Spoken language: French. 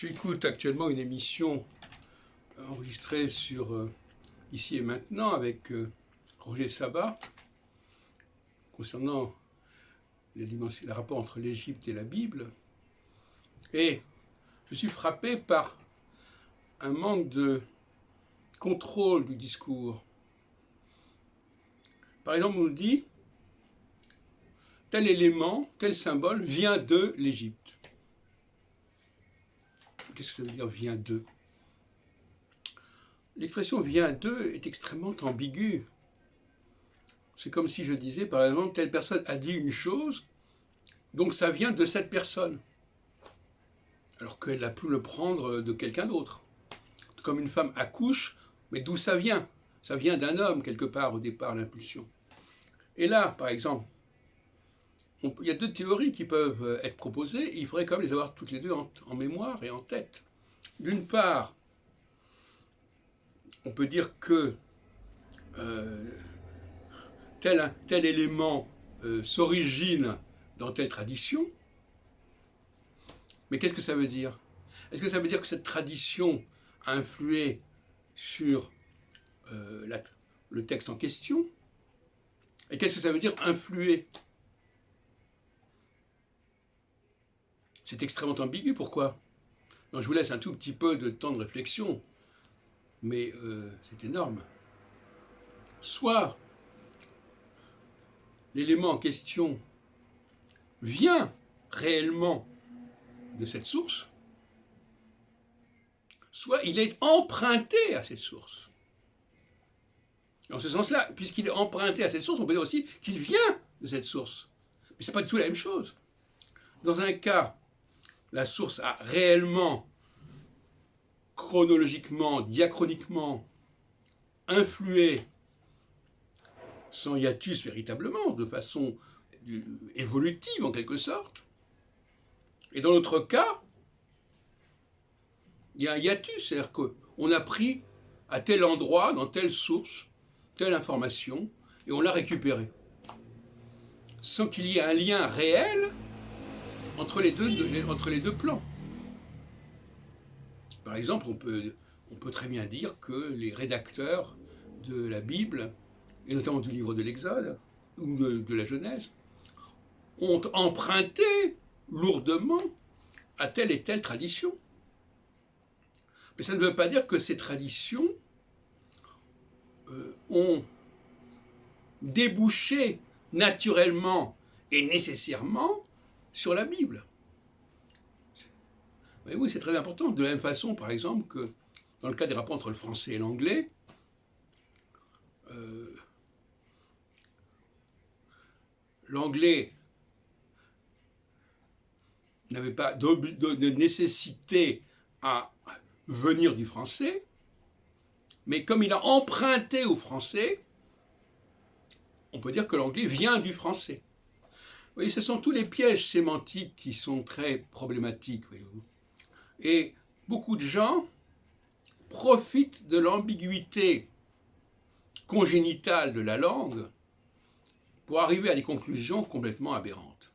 J'écoute actuellement une émission enregistrée sur Ici et Maintenant avec Roger Sabat concernant le rapport entre l'Égypte et la Bible. Et je suis frappé par un manque de contrôle du discours. Par exemple, on nous dit tel élément, tel symbole vient de l'Égypte. Qu'est-ce que ça veut dire vient de? L'expression vient de est extrêmement ambiguë. C'est comme si je disais, par exemple, telle personne a dit une chose, donc ça vient de cette personne. Alors qu'elle a pu le prendre de quelqu'un d'autre. Comme une femme accouche, mais d'où ça vient? Ça vient d'un homme, quelque part, au départ, l'impulsion. Et là, par exemple, il y a deux théories qui peuvent être proposées, et il faudrait quand même les avoir toutes les deux en mémoire et en tête. D'une part, on peut dire que tel élément s'origine dans telle tradition, mais qu'est-ce que ça veut dire? Est-ce que ça veut dire que cette tradition a influé sur le texte en question? Et qu'est-ce que ça veut dire influer? C'est extrêmement ambigu, pourquoi? Donc, je vous laisse un tout petit peu de temps de réflexion, mais c'est énorme. Soit l'élément en question vient réellement de cette source, soit il est emprunté à cette source. Dans ce sens-là, puisqu'il est emprunté à cette source, on peut dire aussi qu'il vient de cette source. Mais ce n'est pas du tout la même chose. Dans un cas, la source a réellement, chronologiquement, diachroniquement, influé sans hiatus véritablement, de façon évolutive en quelque sorte. Et dans l'autre cas, il y a un hiatus, c'est-à-dire qu'on a pris à tel endroit, dans telle source, telle information, et on l'a récupérée. Sans qu'il y ait un lien réel entre les deux plans. Par exemple, on peut très bien dire que les rédacteurs de la Bible, et notamment du livre de l'Exode, ou de la Genèse, ont emprunté lourdement à telle et telle tradition. Mais ça ne veut pas dire que ces traditions ont débouché naturellement et nécessairement sur la Bible. Mais oui, c'est très important. De la même façon, par exemple, que dans le cas des rapports entre le français et l'anglais, l'anglais n'avait pas de nécessité à venir du français, mais comme il a emprunté au français, on peut dire que l'anglais vient du français. Vous voyez, ce sont tous les pièges sémantiques qui sont très problématiques, voyez-vous. Et beaucoup de gens profitent de l'ambiguïté congénitale de la langue pour arriver à des conclusions complètement aberrantes.